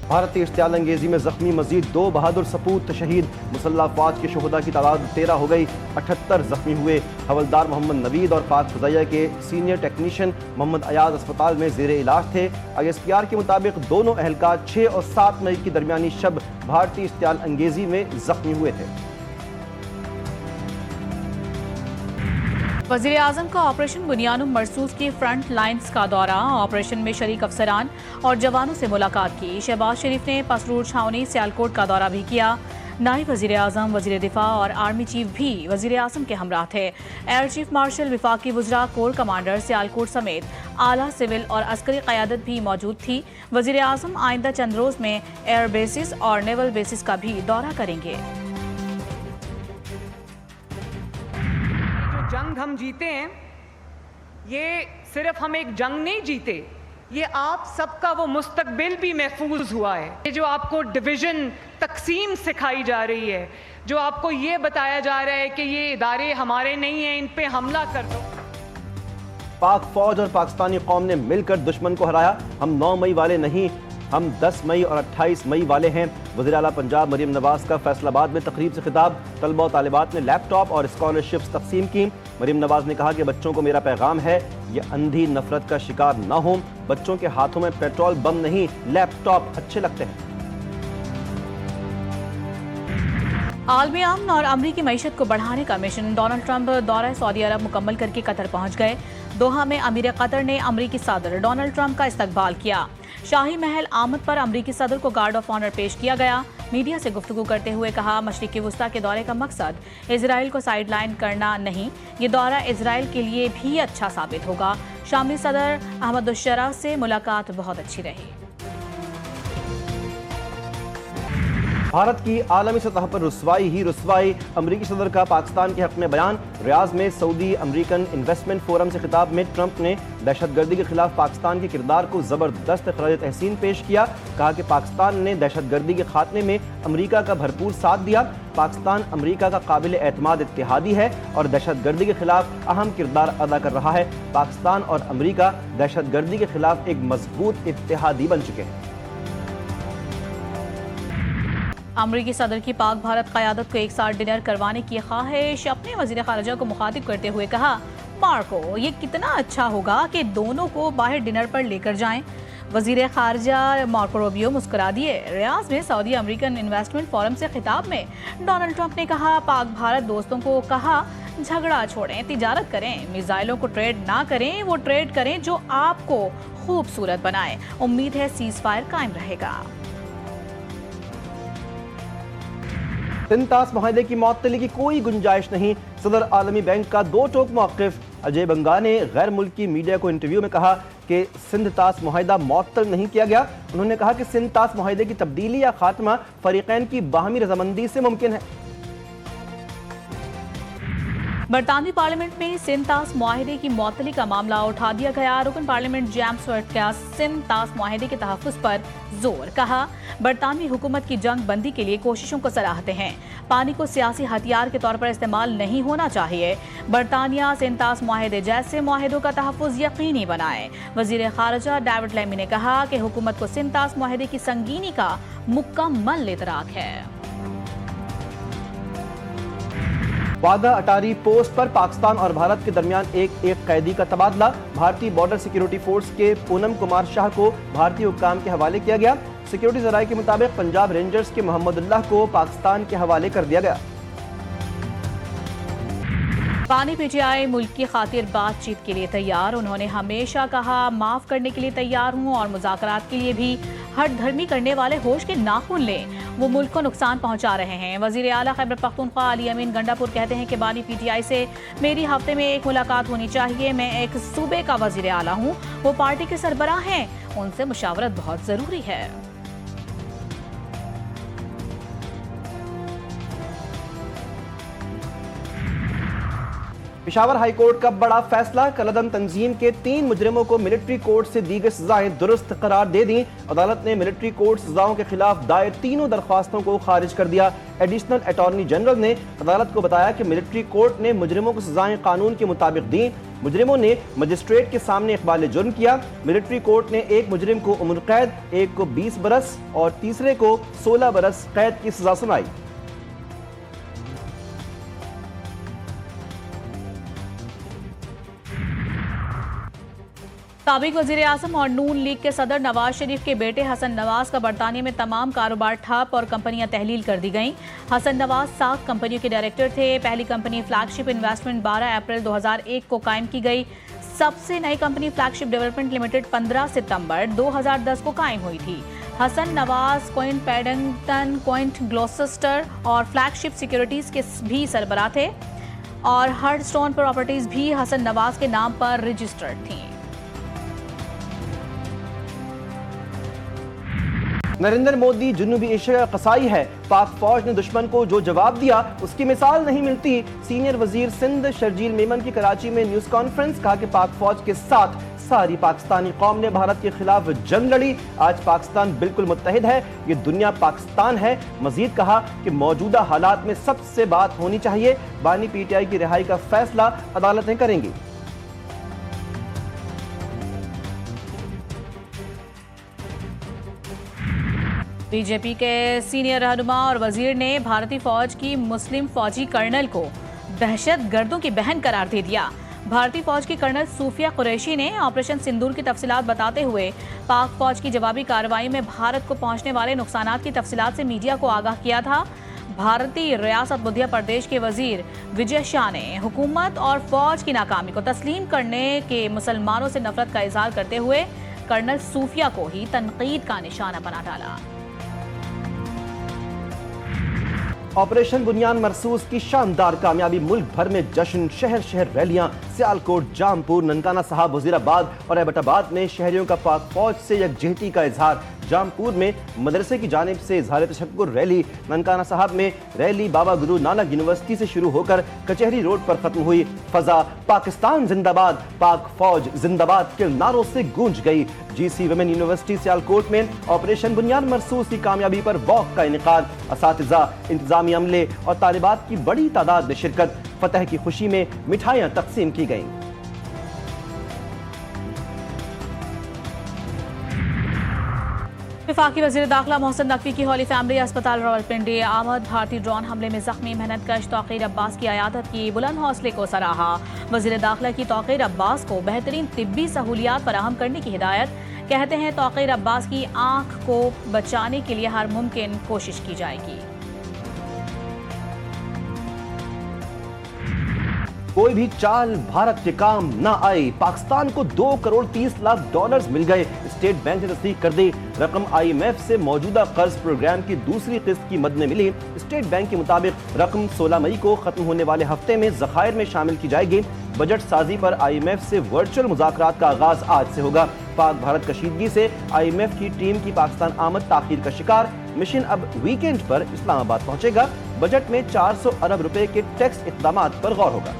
بھارتی اشتعال انگیزی میں زخمی مزید 2 بہادر سپوت شہید، مسلح افواج کے شہداء کی تعداد 13 ہو گئی، 78 زخمی ہوئے۔ حوالدار محمد نوید اور پاک فضائیہ کے سینئر ٹیکنیشین محمد ایاز اسپتال میں زیر علاج تھے۔ ISPR کے مطابق دونوں اہلکار 6 اور 7 مئی کی درمیانی شب بھارتی اشتعال انگیزی میں زخمی ہوئے تھے۔ وزیراعظم کا آپریشن بنیان مرصوص کی فرنٹ لائنز کا دورہ، آپریشن میں شریک افسران اور جوانوں سے ملاقات کی۔ شہباز شریف نے پسرور چھاؤنی سیالکوٹ کا دورہ بھی کیا۔ نائب وزیر اعظم، وزیر دفاع اور آرمی چیف بھی وزیر اعظم کے ہمراہ تھے۔ ایئر چیف مارشل، وفاقی وزراء، کور کمانڈر سیالکوٹ سمیت اعلیٰ سول اور عسکری قیادت بھی موجود تھی۔ وزیر اعظم آئندہ چند روز میں ایئر بیسز اور نیول بیسز کا بھی دورہ کریں گے۔ جنگ ہم جیتے ہیں، یہ صرف ہم ایک جنگ نہیں جیتے، یہ آپ سب کا وہ مستقبل بھی محفوظ ہوا ہے۔ یہ جو آپ کو ڈویژن، تقسیم سکھائی جا رہی ہے، جو آپ کو یہ بتایا جا رہا ہے کہ یہ ادارے ہمارے نہیں ہیں، ان پہ حملہ کر دو۔ پاک فوج اور پاکستانی قوم نے مل کر دشمن کو ہرایا۔ ہم 9 مئی والے نہیں، ہم 10 مئی اور 28 مئی والے ہیں۔ وزیر اعلیٰ پنجاب مریم نواز کا فیصل آباد میں تقریب سے خطاب، طلبہ و طالبات نے لیپ ٹاپ اور اسکالرشپس تقسیم کی۔ مریم نواز نے کہا کہ بچوں کو میرا پیغام ہے، یہ اندھی نفرت کا شکار نہ ہوں۔ بچوں کے ہاتھوں میں پیٹرول بم نہیں، لیپ ٹاپ اچھے لگتے ہیں۔ عالمی امن اور امریکی معیشت کو بڑھانے کا مشن، ڈونلڈ ٹرمپ دورہ سعودی عرب مکمل کر کے قطر پہنچ گئے۔ دوحہ میں امیر قطر نے امریکی صدر ڈونلڈ ٹرمپ کا استقبال کیا۔ شاہی محل آمد پر امریکی صدر کو گارڈ آف آنر پیش کیا گیا۔ میڈیا سے گفتگو کرتے ہوئے کہا، مشرقی وسطیٰ کے دورے کا مقصد اسرائیل کو سائیڈ لائن کرنا نہیں، یہ دورہ اسرائیل کے لیے بھی اچھا ثابت ہوگا۔ شامی صدر احمد الشرا سے ملاقات بہت اچھی رہی۔ بھارت کی عالمی سطح پر رسوائی ہی رسوائی، امریکی صدر کا پاکستان کے حق میں بیان۔ ریاض میں سعودی امریکن انویسٹمنٹ فورم سے خطاب میں ٹرمپ نے دہشت گردی کے خلاف پاکستان کے کردار کو زبردست خراج تحسین پیش کیا۔ کہا کہ پاکستان نے دہشت گردی کے خاتمے میں امریکہ کا بھرپور ساتھ دیا۔ پاکستان امریکہ کا قابل اعتماد اتحادی ہے اور دہشت گردی کے خلاف اہم کردار ادا کر رہا ہے۔ پاکستان اور امریکہ دہشت گردی کے خلاف ایک مضبوط اتحادی بن چکے ہیں۔ امریکی صدر کی پاک بھارت قیادت کو ایک ساتھ ڈنر کروانے کی خواہش، اپنے وزیر خارجہ کو مخاطب کرتے ہوئے کہا، مارکو، یہ کتنا اچھا ہوگا کہ دونوں کو باہر ڈنر پر لے کر جائیں۔ وزیر خارجہ مارکو روبیو مسکرا دیے۔ ریاض میں سعودی امریکن انویسٹمنٹ فورم سے خطاب میں ڈونلڈ ٹرمپ نے کہا، پاک بھارت دوستوں کو کہا، جھگڑا چھوڑیں، تجارت کریں، میزائلوں کو ٹریڈ نہ کریں، وہ ٹریڈ کریں جو آپ کو خوبصورت بنائے۔ امید ہے سیز فائر قائم رہے گا۔ سنتاس معاہدے کی معطلی کی کوئی گنجائش نہیں، صدر عالمی بینک کا 2 ٹوک موقف۔ اجے بنگا نے غیر ملکی میڈیا کو انٹرویو میں کہا کہ سندھ تاس معاہدہ معطل نہیں کیا گیا۔ انہوں نے کہا کہ سندھ تاس معاہدے کی تبدیلی یا خاتمہ فریقین کی باہمی رضامندی سے ممکن ہے۔ برطانوی پارلیمنٹ میں سندھ تاس معاہدے کی معطلی کا معاملہ اٹھا دیا گیا۔ رکن پارلیمنٹ جیمز ورٹ کا سندھ تاس معاہدے کے تحفظ پر زور، کہا، برطانوی حکومت کی جنگ بندی کے لیے کوششوں کو سراہتے ہیں، پانی کو سیاسی ہتھیار کے طور پر استعمال نہیں ہونا چاہیے۔ برطانیہ سندھ تاس معاہدے جیسے معاہدوں کا تحفظ یقینی بنائے۔ وزیر خارجہ ڈیوڈ لیمی نے کہا کہ حکومت کو سندھ تاس معاہدے کی سنگینی کا مکمل ادراک ہے۔ وعدہ اٹاری پوسٹ پر پاکستان اور بھارت کے درمیان ایک قیدی کا تبادلہ۔ بھارتی بارڈر سیکیورٹی فورس کے پونم کمار شاہ کو بھارتی حکام کے حوالے کیا گیا۔ سیکیورٹی ذرائع کے مطابق پنجاب رینجرز کے محمد اللہ کو پاکستان کے حوالے کر دیا گیا۔ پانی پی ٹی آئی ملک کی خاطر بات چیت کے لیے تیار۔ انہوں نے ہمیشہ کہا، معاف کرنے کے لیے تیار ہوں اور مذاکرات کے لیے بھی ہٹ دھرمی کرنے والے ہوش کے ناخن لیں، وہ ملک کو نقصان پہنچا رہے ہیں۔ وزیر اعلیٰ خیبر پختونخوا علی امین گنڈا پور کہتے ہیں کہ بانی پی ٹی آئی سے میری ہفتے میں ایک ملاقات ہونی چاہیے۔ میں ایک صوبے کا وزیر اعلیٰ ہوں، وہ پارٹی کے سربراہ ہیں، ان سے مشاورت بہت ضروری ہے۔ پشاور ہائی کورٹ کا بڑا فیصلہ، کالعدم تنظیم کے 3 مجرموں کو ملٹری کورٹ سے دی گئی سزائیں درست قرار دے دیں۔ عدالت نے ملٹری کورٹ سزاؤں کے خلاف دائر تینوں درخواستوں کو خارج کر دیا۔ ایڈیشنل اٹارنی جنرل نے عدالت کو بتایا کہ ملٹری کورٹ نے مجرموں کو سزائیں قانون کے مطابق دیں۔ مجرموں نے مجسٹریٹ کے سامنے اقبال جرم کیا۔ ملٹری کورٹ نے ایک مجرم کو عمر قید، ایک کو 20 برس اور تیسرے کو 16 برس قید کی سزا سنائی۔ سابق وزیر اعظم اور نون لیگ کے صدر نواز شریف کے بیٹے حسن نواز کا برطانیہ میں تمام کاروبار ٹھپ اور کمپنیاں تحلیل کر دی گئیں۔ حسن نواز 7 کمپنیوں کے ڈائریکٹر تھے۔ پہلی کمپنی فلیگ شپ انویسٹمنٹ 12 اپریل 2001 کو قائم کی گئی۔ سب سے نئی کمپنی فلیگ شپ ڈیولپمنٹ لمیٹڈ 15 ستمبر 2010 کو قائم ہوئی تھی۔ حسن نواز کوئنٹ پیڈنگٹن، کوئنٹ گلوسسٹر اور فلیگ شپ سیکیورٹیز کے بھی سربراہ تھے اور ہرڈ سٹون پراپرٹیز بھی حسن نواز کے نام پر رجسٹرڈ تھیں۔ نریندر مودی جنوبی ایشیا کا قصائی ہے، پاک فوج نے دشمن کو جو جواب دیا اس کی مثال نہیں ملتی۔ سینئر وزیر سندھ شرجیل میمن کی کراچی میں نیوز کانفرنس، کہا کہ پاک فوج کے ساتھ ساری پاکستانی قوم نے بھارت کے خلاف جنگ لڑی، آج پاکستان بالکل متحد ہے، یہ دنیا پاکستان ہے۔ مزید کہا کہ موجودہ حالات میں سب سے بات ہونی چاہیے، بانی پی ٹی آئی کی رہائی کا فیصلہ عدالتیں کریں گی۔ بی جے پی کے سینئر رہنما اور وزیر نے بھارتی فوج کی مسلم فوجی کرنل کو دہشت گردوں کی بہن قرار دے دیا۔ بھارتی فوج کی کرنل صوفیہ قریشی نے آپریشن سندور کی تفصیلات بتاتے ہوئے پاک فوج کی جوابی کارروائی میں بھارت کو پہنچنے والے نقصانات کی تفصیلات سے میڈیا کو آگاہ کیا تھا۔ بھارتی ریاست مدھیہ پردیش کے وزیر وجے شاہ نے حکومت اور فوج کی ناکامی کو تسلیم کرنے کے مسلمانوں سے نفرت کا اظہار کرتے ہوئے کرنل صوفیہ کو ہی تنقید کا نشانہ بنا ڈالا۔ آپریشن بنیان مرصوص کی شاندار کامیابی، ملک بھر میں جشن، شہر شہر ریلیاں، سیالکوٹ، جامپور، ننکانہ صاحب، وزیر آباد اور ایبٹ آباد میں شہریوں کا پاک فوج سے یکجہتی کا اظہار۔ جامپور میں مدرسے کی جانب سے اظہار تشکر ریلی، ننکانہ صاحب میں ریلی بابا گرو نانک یونیورسٹی سے شروع ہو کر کچہری روڈ پر ختم ہوئی۔ فضا پاکستان زندہ باد، پاک فوج زندہ باد کے نعروں سے گونج گئی۔ جی سی ویمن یونیورسٹی سیالکوٹ میں آپریشن بنیان مرصوص کی کامیابی پر واک کا انعقاد، اساتذہ، انتظامی عملے اور طالبات کی بڑی تعداد میں شرکت، فتح کی خوشی میں مٹھائیاں تقسیم کی گئیں۔ وفاقی وزیر داخلہ محسن نقوی کی ہولی فیملی اسپتال راولپنڈی آمد، بھارتی ڈرون حملے میں زخمی محنت کش توقیر عباس کی عیادت کی، بلند حوصلے کو سراہا۔ وزیر داخلہ کی توقیر عباس کو بہترین طبی سہولیات فراہم کرنے کی ہدایت، کہتے ہیں توقیر عباس کی آنکھ کو بچانے کے لیے ہر ممکن کوشش کی جائے گی۔ کوئی بھی چال بھارت کے کام نہ آئی، پاکستان کو $2 کروڑ 30 لاکھ مل گئے، اسٹیٹ بینک نے تصدیق کر دی۔ رقم IMF سے موجودہ قرض پروگرام کی دوسری قسط کی مد میں ملی۔ اسٹیٹ بینک کے مطابق رقم 16 مئی کو ختم ہونے والے ہفتے میں ذخائر میں شامل کی جائے گی۔ بجٹ سازی پر IMF سے ورچوئل مذاکرات کا آغاز آج سے ہوگا۔ پاک بھارت کشیدگی سے IMF کی ٹیم کی پاکستان آمد تاخیر کا شکار، مشن اب ویکینڈ پر اسلام آباد پہنچے گا۔ بجٹ میں 400 ارب روپے کے ٹیکس اقدامات پر غور ہوگا۔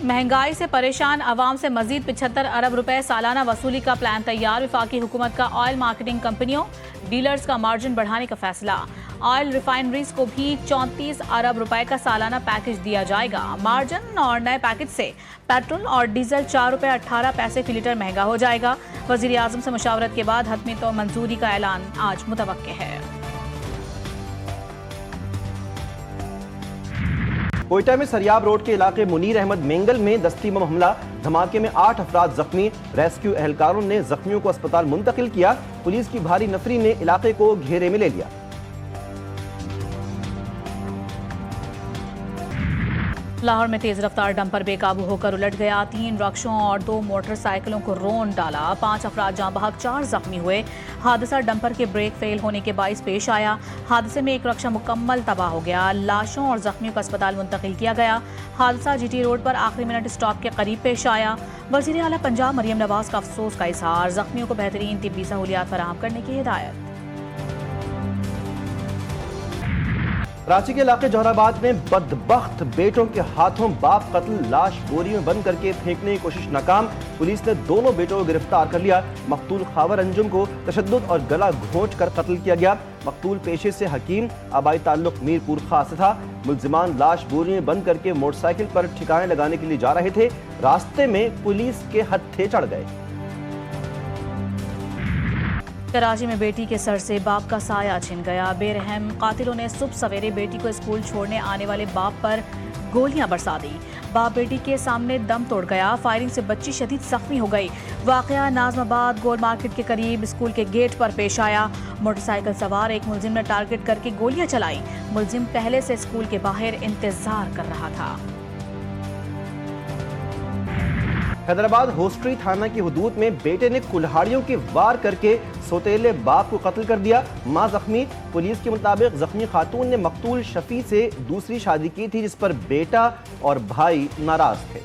مہنگائی سے پریشان عوام سے مزید 75 ارب روپے سالانہ وصولی کا پلان تیار، وفاقی حکومت کا آئل مارکیٹنگ کمپنیوں ڈیلرز کا مارجن بڑھانے کا فیصلہ، آئل ریفائنریز کو بھی 34 ارب روپے کا سالانہ پیکج دیا جائے گا۔ مارجن اور نئے پیکج سے پیٹرول اور ڈیزل 4 روپے 18 پیسے فی لیٹر مہنگا ہو جائے گا۔ وزیر اعظم سے مشاورت کے بعد حتمی تو منظوری کا اعلان آج متوقع ہے۔ کوئٹہ میں سریاب روڈ کے علاقے منیر احمد مینگل میں دستی بم حملہ، دھماکے میں 8 افراد زخمی، ریسکیو اہلکاروں نے زخمیوں کو اسپتال منتقل کیا، پولیس کی بھاری نفری نے علاقے کو گھیرے میں لے لیا۔ لاہور میں تیز رفتار ڈمپر بے قابو ہو کر الٹ گیا، 3 رکشوں اور 2 موٹر سائیکلوں کو رون ڈالا، 5 افراد جاں بحق 4 زخمی ہوئے۔ حادثہ ڈمپر کے بریک فیل ہونے کے باعث پیش آیا، حادثے میں ایک رکشہ مکمل تباہ ہو گیا، لاشوں اور زخمیوں کو اسپتال منتقل کیا گیا۔ حادثہ GT روڈ پر آخری منٹ اسٹاپ کے قریب پیش آیا۔ وزیر اعلیٰ پنجاب مریم نواز کا افسوس کا اظہار، زخمیوں کو بہترین طبی سہولیات فراہم کرنے کی ہدایت۔ کراچی کے علاقے جوہرآباد میں بدبخت بیٹوں کے ہاتھوں باپ قتل، لاش بوریوں میں بند کر کے پھینکنے کی کوشش ناکام، پولیس نے دونوں بیٹوں کو گرفتار کر لیا۔ مقتول خاور انجم کو تشدد اور گلا گھونٹ کر قتل کیا گیا۔ مقتول پیشے سے حکیم، آبائی تعلق میرپور خاص سے تھا۔ ملزمان لاش بوریوں میں بند کر کے موٹر سائیکل پر ٹھکانے لگانے کے لیے جا رہے تھے، راستے میں پولیس کے ہتھے چڑھ گئے۔ کراچی میں بیٹی کے سر سے باپ کا سایہ چھن گیا۔ بے رحم قاتلوں نے صبح سویرے بیٹی کو اسکول چھوڑنے آنے والے باپ پر گولیاں برسا دی۔ باپ بیٹی کے سامنے دم توڑ گیا۔ فائرنگ سے بچی شدید زخمی ہو گئی۔ واقعہ ناظم آباد گول مارکیٹ کے قریب اسکول کے گیٹ پر پیش آیا۔ موٹر سائیکل سوار ایک ملزم نے ٹارگٹ کر کے گولیاں چلائیں۔ ملزم پہلے سے اسکول کے باہر انتظار کر رہا تھا۔ حیدرآباد ہوسٹری تھانہ کی حدود میں بیٹے نے کلہاڑیوں کے وار کر کے سوتیلے باپ کو قتل کر دیا، ماں زخمی۔ پولیس کے مطابق زخمی خاتون نے مقتول شفیع سے دوسری شادی کی تھی، جس پر بیٹا اور بھائی ناراض تھے۔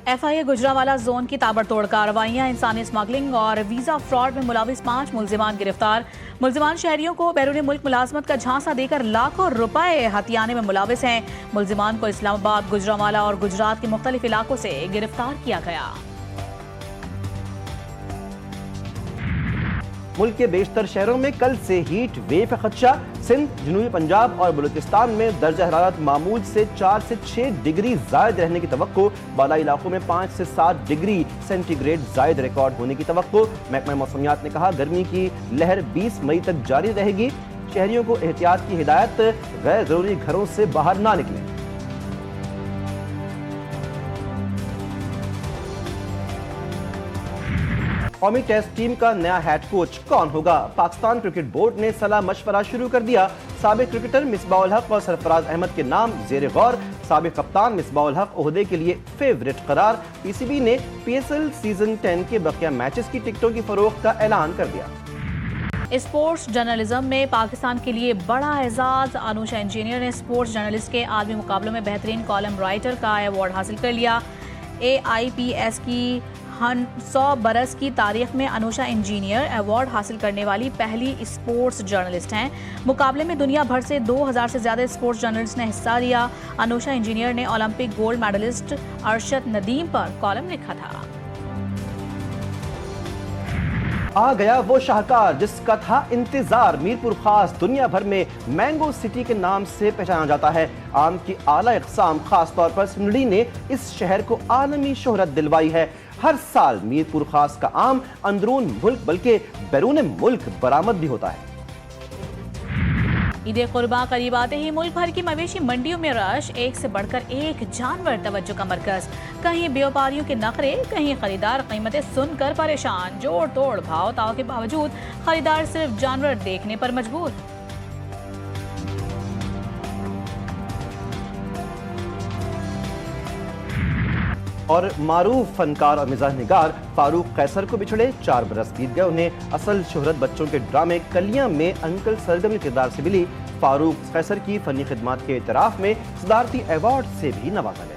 ایف آئی اے گجرانوالہ زون کی تابڑتوڑ کارروائیاں، انسانی اسمگلنگ اور ویزا فراڈ میں ملوث 5 ملزمان گرفتار۔ ملزمان شہریوں کو بیرون ملک ملازمت کا جھانسا دے کر لاکھوں روپے ہتھیانے میں ملوث ہیں۔ ملزمان کو اسلام آباد، گجرانوالہ اور گجرات کے مختلف علاقوں سے گرفتار کیا گیا۔ ملک کے بیشتر شہروں میں کل سے ہیٹ ویو کا خدشہ۔ سندھ، جنوبی پنجاب اور بلوچستان میں درجہ حرارت معمول سے 4 سے 6 ڈگری زائد رہنے کی توقع۔ بالائی علاقوں میں 5 سے 7 ڈگری سینٹی گریڈ زائد ریکارڈ ہونے کی توقع۔ محکمہ موسمیات نے کہا گرمی کی لہر 20 مئی تک جاری رہے گی۔ شہریوں کو احتیاط کی ہدایت، غیر ضروری گھروں سے باہر نہ نکلیں۔ قومی ٹیسٹ ٹیم کا نیا ہیڈ کوچ کون ہوگا؟ پاکستان کرکٹ بورڈ نے صلاح مشورہ شروع کر دیا۔ سابق کرکٹر مصباح الحق اور سرفراز احمد کے نام زیر غور۔ سابق کپتان مصباح الحق عہدے کے لیے فیورٹ قرار۔ پی سی بی نے پی ایس ایل سیزن 10 کے بقیہ میچز کی ٹکٹوں کی فروخت کا اعلان کر دیا۔ اسپورٹس جرنلزم میں پاکستان کے لیے بڑا اعزاز، انوشا انجینئر نے اسپورٹس جرنلسٹ کے عالمی مقابلوں میں بہترین کالم رائٹر کا ایوارڈ حاصل کر لیا۔ اے آئی پی ایس کی 100 برس کی تاریخ میں انوشا انجینئر ایوارڈ حاصل کرنے والی پہلی اسپورٹس جرنلسٹ ہیں۔ مقابلے میں دنیا بھر سے 2000 سے زیادہ اسپورٹس جرنلسٹ نے حصہ لیا۔ انوشا انجینئر نے Olympic gold medallist Arshad Nadeem پر کالم لکھا تھا۔ آ گیا وہ شاہکار جس کا تھا انتظار۔ میرپور خاص دنیا بھر میں مینگو سٹی کے نام سے پہچانا جاتا ہے۔ آم کی اعلیٰ اقسام خاص طور پر سنڈی نے اس شہر کو عالمی شہرت دلوائی ہے۔ ہر سال میرپور خاص کا آم اندرون ملک بلکہ بیرون ملک برآمد بھی ہوتا ہے۔ عید قرباں قریب آتے ہی ملک بھر کی مویشی منڈیوں میں رش، ایک سے بڑھ کر ایک جانور توجہ کا مرکز۔ کہیں بیوپاریوں کے نخرے، کہیں خریدار قیمتیں سن کر پریشان۔ جوڑ توڑ بھاؤ تاؤ کے باوجود خریدار صرف جانور دیکھنے پر مجبور۔ اور معروف فنکار اور مزاح نگار فاروق قیصر کو بچھڑے 4 برس بیت گئے۔ انہیں اصل شہرت بچوں کے ڈرامے کلیاں میں انکل سرگم کے کردار سے ملی۔ فاروق قیصر کی فنی خدمات کے اعتراف میں صدارتی ایوارڈ سے بھی نوازا گیا۔